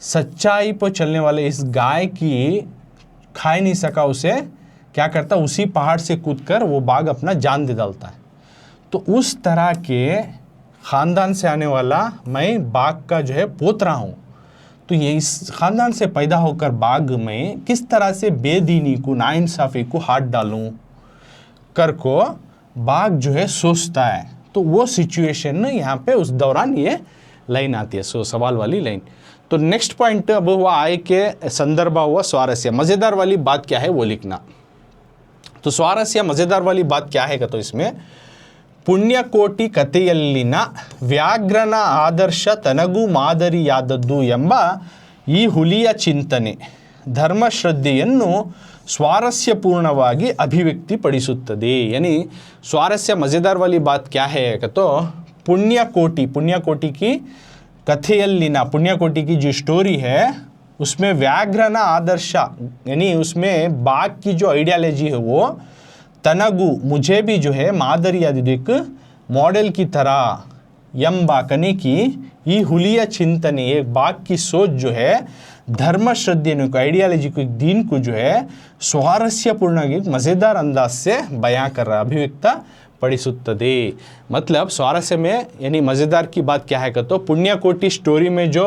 सच्चाई पर चलने वाले इस गाय की खा नहीं सका, उसे क्या करता, उसी पहाड़ से कूदकर वो बाघ अपना जान दे डालता है। तो उस तरह के ख़ानदान से आने वाला मैं बाघ का जो है पोतरा हूँ। तो ये इस ख़ानदान से पैदा होकर बाघ में किस तरह से बेदीनी को, नाइंसाफ़ी को हाथ डालूं कर को बाघ जो है सोचता है। तो वो सिचुएशन यहाँ पे उस दौरान ये लाइन आती है, सवाल वाली लाइन। तो नेक्स्ट पॉइंट अब हुआ आय के संदर्भ हुआ स्वारस्य, मज़ेदार वाली बात क्या है वो लिखना। तो स्वारस्य मज़ेदार वाली बात क्या है का तो इसमें ಪುಣ್ಯಕೋಟಿ ಕಥೆಯಲ್ಲಿನ ವ್ಯಾಘ್ರನ ಆದರ್ಶ ತನಗೂ ಮಾದರಿಯಾದದ್ದು ಎಂಬ ಈ ಹುಲಿಯ ಚಿಂತನೆ ಧರ್ಮಶ್ರದ್ಧೆಯನ್ನು स्वारस्यपूर्णವಾಗಿ अभिव्यक्तिपಡಿಸುತ್ತದೆ। यानी स्वारस्य मज़ेदार वाली बात क्या है तो पुण्यकोटि की कथेयल्लिना, पुण्यकोटि की जो स्टोरी है उसमें व्याघ्रना आदर्श यानी उसमें बाघ की जो आइडियालॉजी है वो तनगु मुझे भी जो है मादरी एक मॉडल की तरह यम्बा कने की ये हुलिया चिंतने एक बाघ की सोच जो है धर्म श्रद्धे को आइडियालॉजी को दीन को जो है स्वारस्यपूर्ण मज़ेदार अंदाज से बयां कर रहा, अभिव्यक्ता पडिसुत्तदे। मतलब स्वारस्य में यानी मज़ेदार की बात क्या है कहते तो पुण्यकोटि स्टोरी में जो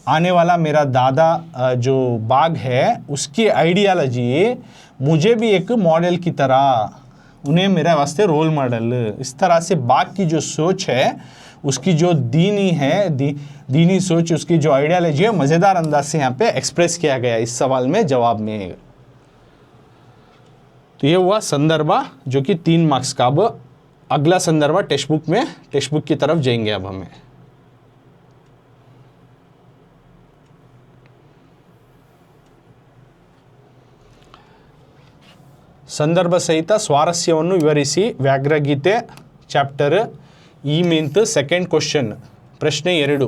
आने वाला मेरा दादा जो बाघ है उसकी आइडियालॉजी मुझे भी एक मॉडल की तरह, उन्हें मेरे वास्ते रोल मॉडल, इस तरह से बाघ की जो सोच है उसकी जो दीनी है दीनी सोच, उसकी जो आइडियालॉजी है मज़ेदार अंदाज से यहाँ पे एक्सप्रेस किया गया इस सवाल में जवाब में। तो ये हुआ संदर्भ जो कि 3 मार्क्स का। अब अगला संदर्भ टेक्स्ट बुक में, टेक्स्ट बुक की तरफ जाएंगे अब हमें। ಸಂದರ್ಭ ಸಹಿತ ಸ್ವಾರಸ್ಯವನ್ನು ವಿವರಿಸಿ ವ್ಯಾಘ್ರಗೀತೆ ಚಾಪ್ಟರ್ ಈ ಮಿಂತ್ ಸೆಕೆಂಡ್ ಕ್ವಶನ್ ಪ್ರಶ್ನೆ 2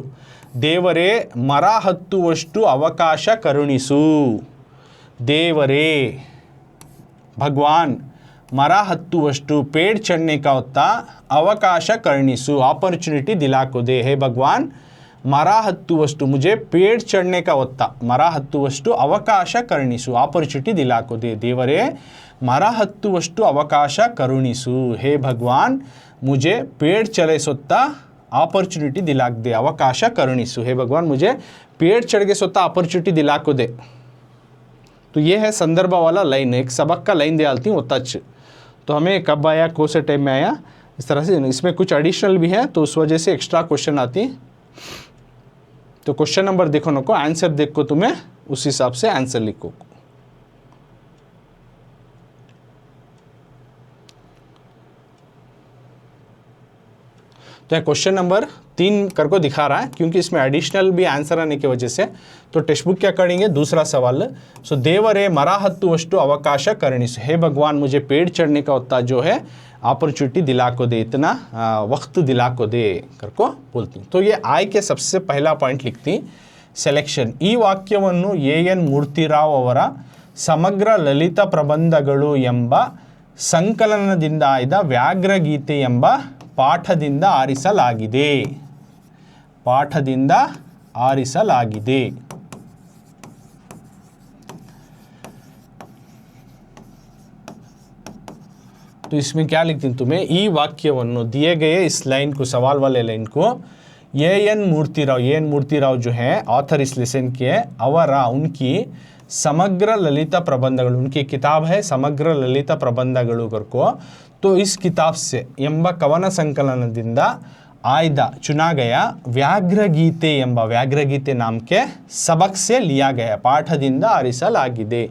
ದೇವರೇ ಮರ ಹತ್ತುವಷ್ಟು ಅವಕಾಶ ಕರುಣಿಸು। देवरे भगवान मरा हत्तुवಷ್ಟು पेड़ चढ़ने का होता अवकाश करुणिसु, अपॉर्चुनिटी दिला को दे। हे भगवान मरा हत्तुवಷ್ಟು मुझे पेड़ चढ़ने का होता, मरा हत्तुवಷ್ಟು अवकाश करुणिसु, अपॉर्चुनिटी दिला को दे। देवरे मरा हत्तुवಷ್ಟು अवकाश करुणिसु, हे भगवान मुझे पेड़ चढ़े सोता अपॉर्चुनिटी दिला दे, अवकाश करुणिसु, हे भगवान मुझे पेड़ चढ़ के सोता अपॉर्चुनिटी दिला को दे। तो ये है संदर्भ वाला लाइन, एक सबक का लाइन दे डालती हूँ टच। तो हमें कब आया, कौन से टाइम में आया, इस तरह से। इसमें कुछ एडिशनल भी है तो उस वजह से एक्स्ट्रा क्वेश्चन आती। तो क्वेश्चन नंबर देखो नको, आंसर देखो, तुम्हें उस हिसाब से आंसर लिखो। तो क्वेश्चन नंबर 3 कर को दिखा रहा है क्योंकि इसमें एडिशनल भी आंसर आने की वजह से। तो टेक्स्ट बुक क्या करेंगे, दूसरा सवाल। सो देवरे मरा हत्तुवಷ್ಟು अवकाश करुणिसु, हे भगवान मुझे पेड़ चढ़ने का होता जो है अपॉर्चुनिटी दिला को दे, इतना वक्त दिला को दे कर को बोलती। तो ये आय के सबसे पहला पॉइंट लिखती ಸೆಲೆಕ್ಷನ್। ಈ ವಾಕ್ಯವನ್ನು ಎ.ಎನ್. ಮೂರ್ತಿರಾವ್ ಅವರ ಸಮಗ್ರ ಲಲಿತ ಪ್ರಬಂಧಗಳು ಎಂಬ ಸಂಕಲನದಿಂದ ಆಯ್ದ ವ್ಯಾಘ್ರಗೀತೆ ಎಂಬ ಪಾಠದಿಂದ ಆರಿಸಲಾಗಿದೆ, ಪಾಠದಿಂದ ಆರಿಸಲಾಗಿದೆ। तो इसमें क्या लिखती हूँ तुम्हें, ई वाक्यವನ್ನು दिए गए इस लाइन को, सवाल वाले लाइन को एन मूर्तिराव जो है ऑथर इस लेसन के, उनकी समग्र ललित प्रबंधಗಳು, उनकी किताब है समग्र ललित प्रबंधಗಳು करको। तो इस किताब से ಎಂಬ ಕವನ ಸಂಕಲನದಿಂದ आयदा चुना गया व्याघ्रगीते ಎಂಬ व्याघ्रगीते नाम के सबक से लिया गया, पाठದಿಂದ आरिಸಲಾಗಿದೆ।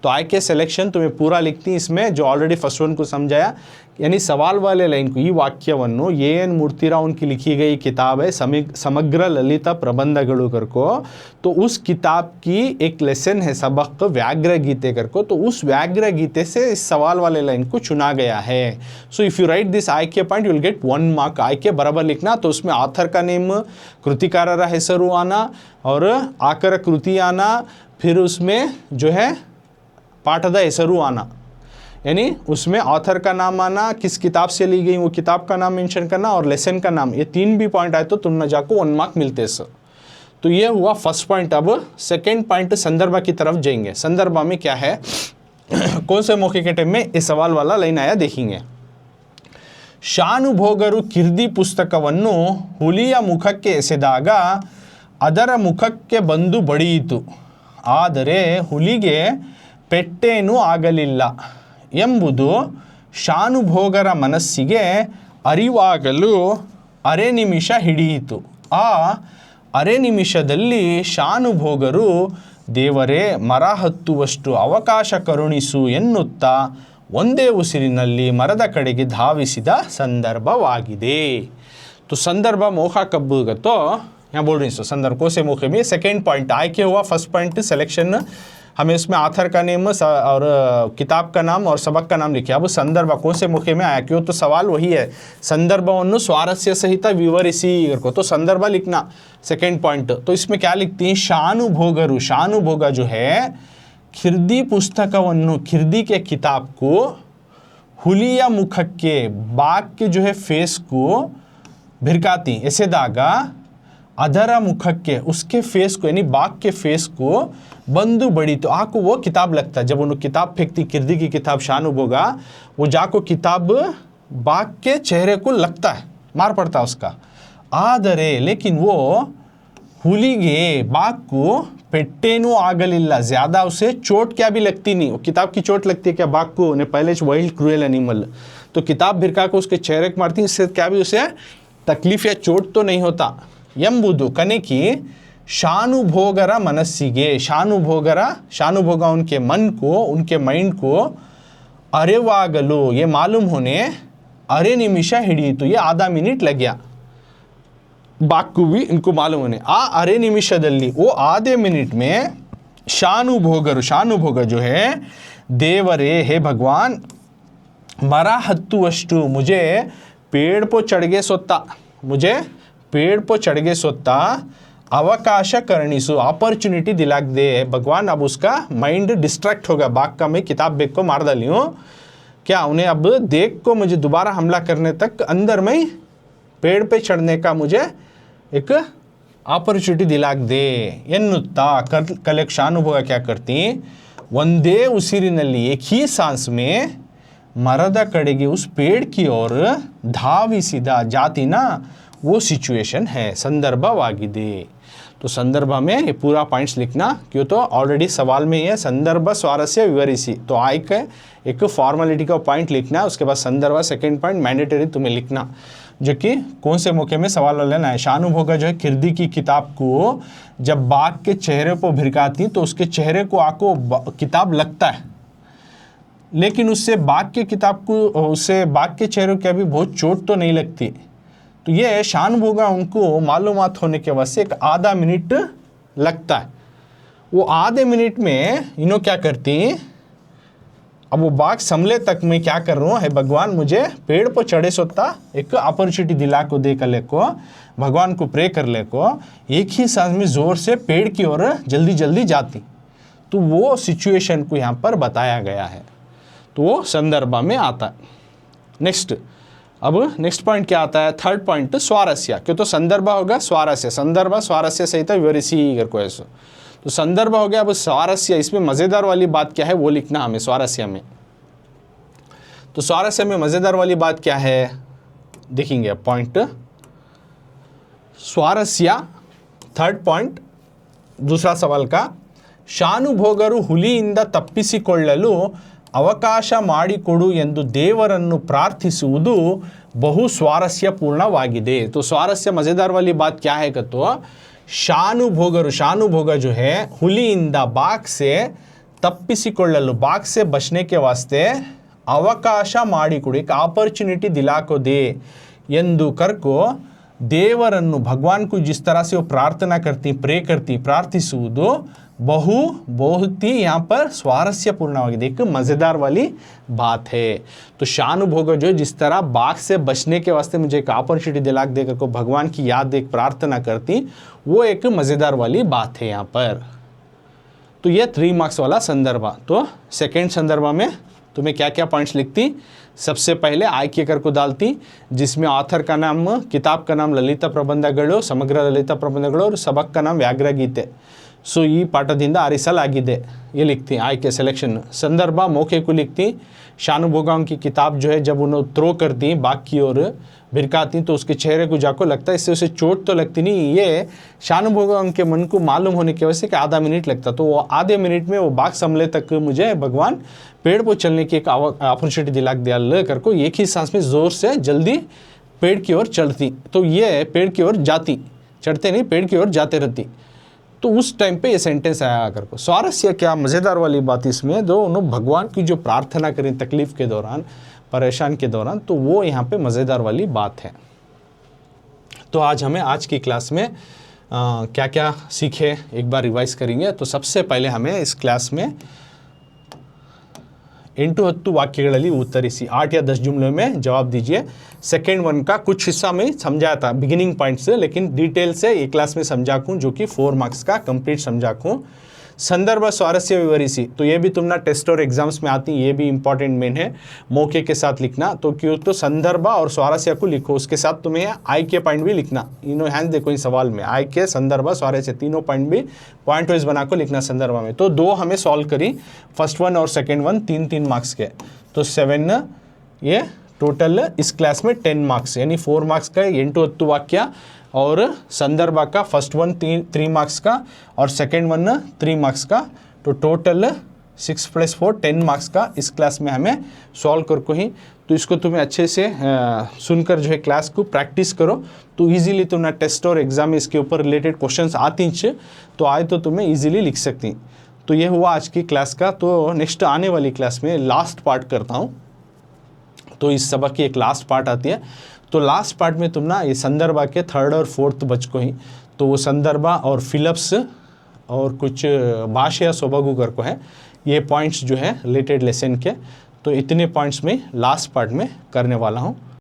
तो आई के सिलेक्शन तुम्हें पूरा लिखती इसमें, जो ऑलरेडी फर्स्ट वन को समझाया, यानी सवाल वाले लाइन को, ಈ ವಾಕ್ಯವನ್ನು एन मूर्तिराव उनकी लिखी गई किताब है समग्र ललित प्रबंधಗಳು करको। तो उस किताब की एक लेसन है सबक व्याघ्र गीते करको, तो उस व्याघ्र गीते से इस सवाल वाले लाइन को चुना गया है। So if you write this I के point you will get 1 mark. I के बराबर लिखना, तो उसमें ऑथर का नेम, कृतिकारರ ಹೆಸರು आना और आकर कृति आना, फिर उसमें जो है पाठದ ಹೆಸರು आना, यानी उसमें ऑथर का नाम आना, किस किताब से ली गई वो किताब का नाम मेंशन करना और लेसन का नाम, ये 3 भी पॉइंट आए तो तुम न जाको 1 मार्क मिलते सर। तो ये हुआ फर्स्ट पॉइंट। अब सेकेंड पॉइंट संदर्भ की तरफ जाएंगे। संदर्भ में क्या है, कौन से मौके के टाइम में ये सवाल वाला लाइन आया देखेंगे। ಶಾನುಭೋಗರು ಕಿರ್ದಿ ಪುಸ್ತಕವನ್ನು ಹುಲಿಯ ಮುಖಕ್ಕೆ ಎಸೆದಾಗ ಅದರ ಮುಖಕ್ಕೆ ಬಂದು ಬಡಿಯಿತು, ಆದರೆ ಹುಲಿಗೆ ಪೆಟ್ಟೇನೂ ಆಗಲಿಲ್ಲ ಎಂಬುದು ಶಾನುಭೋಗರ ಮನಸ್ಸಿಗೆ ಅರಿವಾಗಲು ಅರೆ ನಿಮಿಷ ಹಿಡಿಯಿತು. ಆ ಅರೆ ನಿಮಿಷದಲ್ಲಿ ಶಾನುಭೋಗರು ದೇವರೇ ಮರ ಹತ್ತುವಷ್ಟು ಅವಕಾಶ ಕರುಣಿಸು ಎನ್ನುತ್ತಾ ಒಂದೇ ಉಸಿರಿನಲ್ಲಿ ಮರದ ಕಡೆಗೆ ಧಾವಿಸಿದ संदर्भवाಗಿದೆ। तो संदर्भ मौका कब होगा, तो यहाँ बोल रही हूँ संदर्भ को से मौके में सेकेंड पॉइंट आय के हुआ। फर्स्ट पॉइंट सिलेक्शन हमें इसमें ऑथर का नेम और किताब का नाम और सबक का नाम लिखे। अब संदर्भ कौन से मौके में आया, क्यों, तो सवाल वही है, संदर्भವನ್ನು स्वारस्य सहित विवरिಸಿ को, तो संदर्भ लिखना सेकेंड पॉइंट। तो इसमें क्या लिखती हैं, शानुभोगರು, शानुभोग जो है खिर्दी पुस्तकವನ್ನು, खिर्दी के किताब को हुलिया मुखಕ್ಕೆ, बाघ के जो है फेस को भिरकाती एसेದಾಗ ಅದರ मुखಕ್ಕೆ, उसके फेस को यानी बाघ के फेस को बंदू बड़ी, तो आको वो किताब लगता है। जब उन्होंने किताब फेंकती खिर्दी की किताब शानुभोगा, वो जाको किताब बाघ के चेहरे को लगता है, मार पड़ता है उसका। ಆದರೆ लेकिन वो हुलिगे बाघ को पेट्टेनू आगलिल्ला, ज़्यादा उसे चोट क्या भी लगती नहीं। वो किताब की चोट लगती है क्या बाघ को, उन्हें पहले वाइल्ड क्रूएल एनिमल, तो किताब भिरका को उसके चेहरे को मारती, इससे क्या भी उसे तकलीफ या चोट तो नहीं होता। ಎಂಬುದು कने की शानुभोगर मनस्सिगे, शानुभोग उनके मन को, उनके माइंड को अरेवागलो, ये मालूम होने अरे निमिष हिडिಯಿತು, ये आधा मिनट लग गया बाघ को भी इनको मालूम होने। आ अरे निमिषದಲ್ಲಿ, वो आधे मिनट में शानुभोग जो है देवरे, हे भगवान मर हत्तुवಷ್ಟು, मुझे पेड़ पर चढ़ गए सोता, मुझे पेड़ पर चढ़ गए सोता अवकाश करणिसु, अपॉर्चुनिटी दिलाक दे। भगवान अब उसका माइंड डिस्ट्रैक्ट होगा, बाघ का मैं किताब बेग को मार डाली हूँ क्या, उन्हें अब देख को मुझे दोबारा हमला करने तक अंदर में पेड़ पे चढ़ने का मुझे एक अपॉर्चुनिटी दिलाक दे ಎನ್ನುತ್ತಾ कल शानुभोग क्या करती, ಒಂದೇ ಉಸಿರಿನಲ್ಲಿ एक ही सांस में मರದ कड़ेगी उस पेड़ की ओर धाविಸಿದ, जाती ना, वो सिचुएशन है संदर्भवाಗಿದೆ। तो संदर्भ में ये पूरा पॉइंट्स लिखना, क्यों, तो ऑलरेडी सवाल में ही है संदर्भ स्वारस्य विवरिसी, तो आई का एक फॉर्मेलिटी का पॉइंट लिखना है, उसके बाद संदर्भ सेकेंड पॉइंट मैंडेटरी तुम्हें लिखना, जो कि कौन से मौके में सवाल लेना है। शानुभोग जो है खिर्दी की किताब को जब बाघ के चेहरे पर भिरकाती, तो उसके चेहरे को आको किताब लगता है, लेकिन उससे बाघ के किताब को, उससे बाघ के चेहरे को अभी बहुत चोट तो नहीं लगती। तो ये शानुभोगा उनको मालूमात होने के वजह से एक आधा मिनट लगता है। वो आधे मिनट में इन्हों क्या करती, अब वो बाघ संभले तक मैं क्या कर रहा हूँ, है भगवान मुझे पेड़ पर चढ़े सोता एक अपॉर्चुनिटी दिला को दे कर ले को, भगवान को प्रे कर ले को, एक ही सांस में जोर से पेड़ की ओर जल्दी जल्दी जाती। तो वो सिचुएशन को यहाँ पर बताया गया है, तो वो संदर्भ में आता है। नेक्स्ट, अब नेक्स्ट पॉइंट क्या आता है, थर्ड पॉइंट स्वारस्य, क्यों, तो संदर्भ होगा स्वारस्य, संदर्भ स्वारस्य सहित विवरिसी अगर कोई ऐसा, तो संदर्भ हो गया। अब स्वारस्य, इसमें मज़ेदार वाली बात क्या है वो लिखना हमें स्वारस्य में। तो स्वारस्य में मज़ेदार वाली बात क्या है देखेंगे पॉइंट। स्वारस्य थर्ड पॉइंट दूसरा सवाल का ಶಾನುಭೋಗರು ಹುಲಿಯಿಂದ ತಪ್ಪಿಸಿಕೊಳ್ಳಲು ಅವಕಾಶ ಮಾಡಿಕೊಡು ಎಂದು ದೇವರನ್ನು ಪ್ರಾರ್ಥಿಸುವುದು ಬಹು स्वारस्यपूर्णवाಗಿದೆ। तो स्वारस्य मज़ेदार वाली बात क्या है कि तो शानुभोग जो है ಹುಲಿಯಿಂದ बाघ से तप्पिसिಕೊಳ್ಳಲು बाघ से बचने के वास्ते ಅವಕಾಶ ಮಾಡಿಕೊಡು एक अपॉर्चुनिटी दिला को दे ಎಂದು करको देवरನ್ನು भगवान को जिस तरह से वो प्रार्थना करती प्रे करती प्रार्थिಸುವುದು बहुत ही यहाँ पर स्वारस्यपूर्णवाಗಿದೆ, एक मज़ेदार वाली बात है। तो शानुभोग जो जिस तरह बाघ से बचने के वास्ते मुझे एक अपॉर्चुनिटी दिला देकर को भगवान की याद एक प्रार्थना करती, वो एक मज़ेदार वाली बात है यहाँ पर। तो ये 3 मार्क्स वाला संदर्भ। तो सेकेंड संदर्भ में तुम्हें क्या क्या पॉइंट्स लिखती, सबसे पहले आಯ್ಕೆ कर को डालती जिसमें ऑथर का नाम, किताब का नाम ललिता प्रबंधಗಳು, समग्र ललिता प्रबंधಗಳು और सबक का नाम व्याघ्र गीते। सो ಈ ಪಾಠದಿಂದ ಆರಿಸಲಾಗಿದೆ ये लिखती आಯ್ಕೆ सिलेक्शन। संदर्भ मौके को लिखती, शानुभोगाओं की किताब जो है जब उन्हें थ्रो करती बाघ की ओर भिरकाती तो उसके चेहरे को जाको लगता है, इससे उसे चोट तो लगती नहीं, ये शानुभोगाओं के मन को मालूम होने की वजह से कि आधा मिनट लगता, तो वो आधे मिनट में वो बाघ संभले तक मुझे भगवान पेड़ पर चलने की एक अपॉर्चुनिटी दिला दिया कर को एक ही सांस में ज़ोर से जल्दी पेड़ की ओर चढ़ती, तो ये पेड़ की ओर जाती, चढ़ते नहीं पेड़ की ओर जाते रहती। तो उस टाइम पे ये सेंटेंस आया कर को। स्वारस्य क्या मज़ेदार वाली बात इसमें, जो उन्होंने भगवान की जो प्रार्थना करी तकलीफ़ के दौरान, परेशान के दौरान, तो वो यहाँ पे मज़ेदार वाली बात है। तो आज हमें आज की क्लास में क्या क्या सीखे एक बार रिवाइज़ करेंगे। तो सबसे पहले हमें इस क्लास में 8-10 वाक्यಗಳಲ್ಲಿ उत्तरिसी 8 या 10 जुमलों में जवाब दीजिए। सेकेंड वन का कुछ हिस्सा में समझाया था बिगिनिंग पॉइंट्स, लेकिन डिटेल से एक क्लास में समझाऊँ जो कि 4 मार्क्स का कंप्लीट समझाऊँ। संदर्भ स्वारस्य विवरिसी, तो ये भी तुमना टेस्ट और एग्जाम्स में आती, ये भी इंपॉर्टेंट मेन है, मौके के साथ लिखना। तो क्यों तो संदर्भ और स्वारस्य को लिखो, उसके साथ तुम्हें आಯ್ಕೆ पॉइंट भी लिखना। इन्हों हैंड देखो इन सवाल में आಯ್ಕೆ संदर्भ स्वारस्य तीनों पॉइंट भी पॉइंट वाइज बना को लिखना संदर्भ में। तो 2 हमें सॉल्व करी, फर्स्ट वन और सेकेंड वन 3-3 मार्क्स के, तो 7 ये टोटल इस क्लास में 10 मार्क्स, यानी 4 मार्क्स का 8-10 वाक्य और संदर्भ का फर्स्ट वन 3 मार्क्स का और सेकेंड वन 3 मार्क्स का, तो टोटल 6 + 4 10 मार्क्स का इस क्लास में हमें सॉल्व कर को ही। तो इसको तुम्हें अच्छे से सुनकर जो है क्लास को प्रैक्टिस करो, तो इजीली तुम्हारा टेस्ट और एग्जाम में इसके ऊपर रिलेटेड क्वेश्चंस आती हैं, तो आए तो तुम्हें इजीली लिख सकती। तो ये हुआ आज की क्लास का। तो नेक्स्ट आने वाली क्लास में लास्ट पार्ट करता हूँ, तो इस सबक की एक लास्ट पार्ट आती है। तो लास्ट पार्ट में तुम ना ये संदर्भ के 3rd और 4th बच को ही, तो वो संदर्भ और फिलप्स और कुछ भाषा या सोबगु कर को है, ये पॉइंट्स जो है रिलेटेड लेसन के, तो इतने पॉइंट्स में लास्ट पार्ट में करने वाला हूँ।